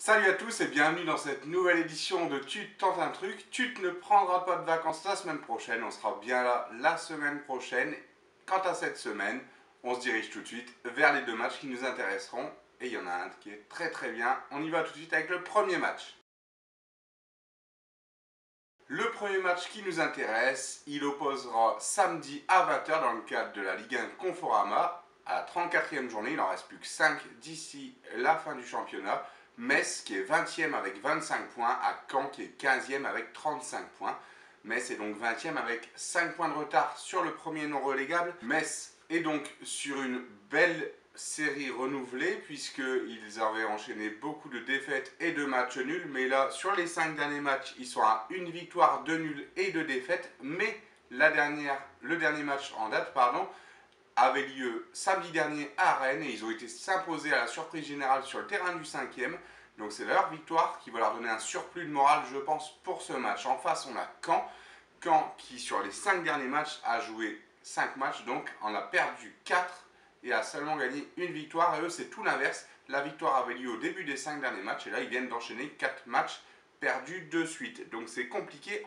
Salut à tous et bienvenue dans cette nouvelle édition de Tu tentes un truc. Tu ne prendras pas de vacances la semaine prochaine, on sera bien là la semaine prochaine. Quant à cette semaine, on se dirige tout de suite vers les deux matchs qui nous intéresseront. Et il y en a un qui est très bien. On y va tout de suite avec le premier match. Le premier match qui nous intéresse, il opposera samedi à 20 h dans le cadre de la Ligue 1 Conforama. À la 34e journée, il n'en reste plus que 5 d'ici la fin du championnat. Metz qui est 20e avec 25 points, à Caen qui est 15e avec 35 points. Metz est donc 20e avec 5 points de retard sur le premier non relégable. Metz est donc sur une belle série renouvelée puisqu'ils avaient enchaîné beaucoup de défaites et de matchs nuls. Mais là, sur les 5 derniers matchs, ils sont à une victoire, 2 nuls et 2 défaites. Mais le dernier match en date, avait lieu samedi dernier à Rennes et ils ont été s'imposer à la surprise générale sur le terrain du 5e. Donc c'est leur victoire qui va leur donner un surplus de morale, je pense, pour ce match. En face, on a Caen. Caen qui, sur les 5 derniers matchs, a joué 5 matchs, donc en a perdu 4 et a seulement gagné une victoire. Et eux, c'est tout l'inverse. La victoire avait lieu au début des 5 derniers matchs et là, ils viennent d'enchaîner 4 matchs perdus de suite. Donc c'est compliqué,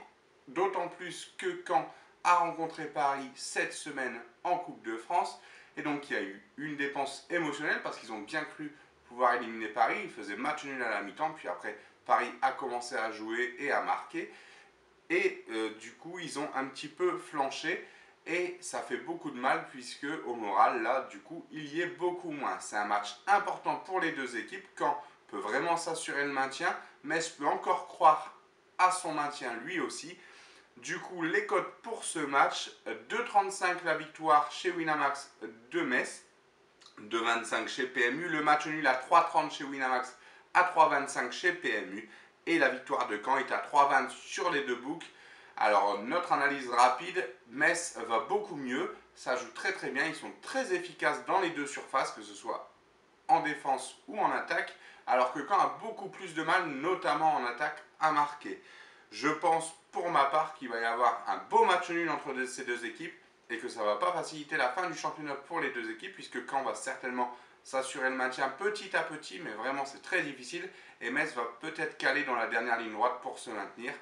d'autant plus que Caen a rencontré Paris cette semaine en Coupe de France. Et donc il y a eu une dépense émotionnelle parce qu'ils ont bien cru pouvoir éliminer Paris. Ils faisaient match nul à la mi-temps, puis après Paris a commencé à jouer et à marquer. Et du coup ils ont un petit peu flanché. Et ça fait beaucoup de mal puisque au moral, là, du coup, il y est beaucoup moins. C'est un match important pour les deux équipes. Caen peut vraiment s'assurer le maintien. Metz peut encore croire à son maintien lui aussi. Du coup, les cotes pour ce match, 2,35 la victoire chez Winamax de Metz, 2,25 chez PMU, le match nul à 3,30 chez Winamax, à 3,25 chez PMU, et la victoire de Caen est à 3,20 sur les deux books. Alors, notre analyse rapide, Metz va beaucoup mieux, ça joue très bien, ils sont très efficaces dans les deux surfaces, que ce soit en défense ou en attaque, alors que Caen a beaucoup plus de mal, notamment en attaque, à marquer. Je pense pour ma part qu'il va y avoir un beau match nul entre ces deux équipes et que ça ne va pas faciliter la fin du championnat pour les deux équipes puisque Caen va certainement s'assurer le maintien petit à petit, mais vraiment c'est très difficile et Metz va peut-être caler dans la dernière ligne droite pour se maintenir.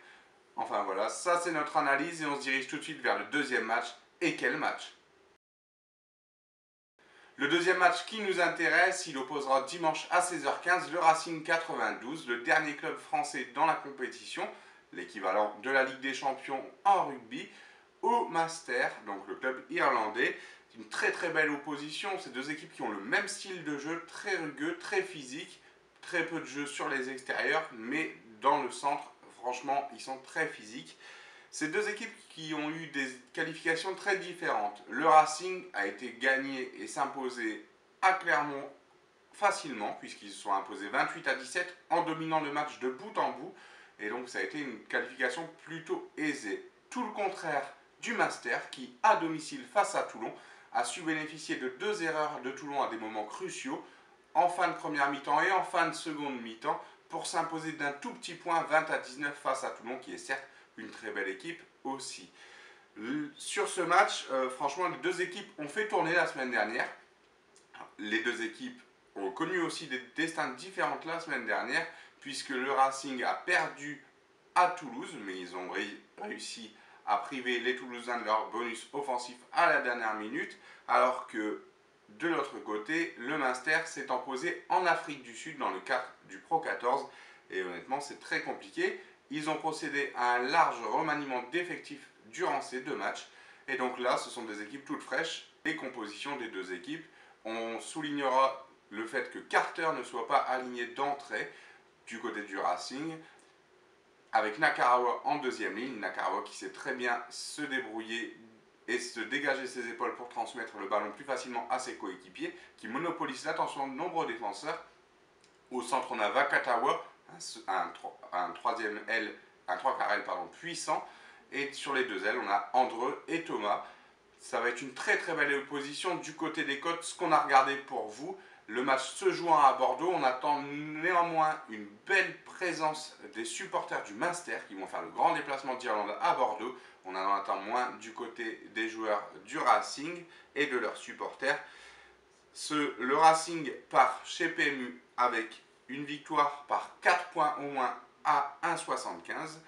Enfin voilà, ça c'est notre analyse et on se dirige tout de suite vers le deuxième match. Et quel match! Le deuxième match qui nous intéresse, il opposera dimanche à 16h15 le Racing 92, le dernier club français dans la compétition, l'équivalent de la Ligue des Champions en rugby, au Master, donc le club irlandais. C'est une très belle opposition, ces deux équipes qui ont le même style de jeu, très rugueux, très physique, très peu de jeu sur les extérieurs, mais dans le centre, franchement, ils sont très physiques. Ces deux équipes qui ont eu des qualifications très différentes. Le Racing a été gagné et s'imposer à Clermont facilement, puisqu'ils se sont imposés 28-17 en dominant le match de bout en bout. Et donc ça a été une qualification plutôt aisée. Tout le contraire du Master qui, à domicile face à Toulon, a su bénéficier de 2 erreurs de Toulon à des moments cruciaux, en fin de première mi-temps et en fin de seconde mi-temps, pour s'imposer d'un tout petit point 20-19 face à Toulon, qui est certes une très belle équipe aussi. Sur ce match, franchement, les deux équipes ont fait tourner la semaine dernière. Les deux équipes ont connu aussi des destins différents la semaine dernière, puisque le Racing a perdu à Toulouse, mais ils ont réussi à priver les Toulousains de leur bonus offensif à la dernière minute, alors que de l'autre côté, le Munster s'est imposé en Afrique du Sud dans le cadre du Pro 14, et honnêtement c'est très compliqué. Ils ont procédé à un large remaniement d'effectifs durant ces deux matchs. Et donc là, ce sont des équipes toutes fraîches. Les compositions des deux équipes. On soulignera le fait que Carter ne soit pas aligné d'entrée du côté du Racing. Avec Nakarawa en deuxième ligne. Nakarawa qui sait très bien se débrouiller et se dégager ses épaules pour transmettre le ballon plus facilement à ses coéquipiers. Qui monopolise l'attention de nombreux défenseurs. Au centre, on a Vakatawa, un troisième aile, un trois quarts aile puissant, et sur les deux ailes on a Andreu et Thomas. Ça va être une très belle opposition du côté des cotes. Ce qu'on a regardé pour vous, le match se jouant à Bordeaux, on attend néanmoins une belle présence des supporters du Munster qui vont faire le grand déplacement d'Irlande à Bordeaux. On en attend moins du côté des joueurs du Racing et de leurs supporters. Le Racing part chez PMU avec une victoire par 4 points au moins à 1,75.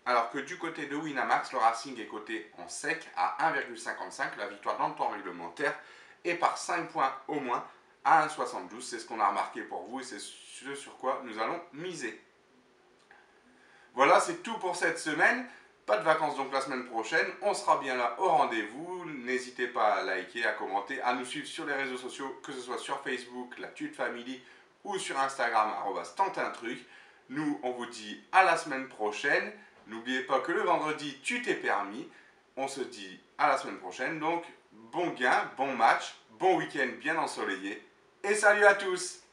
Alors que du côté de Winamax, le Racing est coté en sec à 1,55, la victoire dans le temps réglementaire, et par 5 points au moins à 1,72. C'est ce qu'on a remarqué pour vous et c'est ce sur quoi nous allons miser. Voilà, c'est tout pour cette semaine. Pas de vacances donc la semaine prochaine. On sera bien là au rendez-vous. N'hésitez pas à liker, à commenter, à nous suivre sur les réseaux sociaux, que ce soit sur Facebook, la Tude Family, ou sur Instagram, @tenteuntruc. Nous, on vous dit à la semaine prochaine. N'oubliez pas que le vendredi, tu t'es permis. On se dit à la semaine prochaine. Donc, bon gain, bon match, bon week-end bien ensoleillé. Et salut à tous!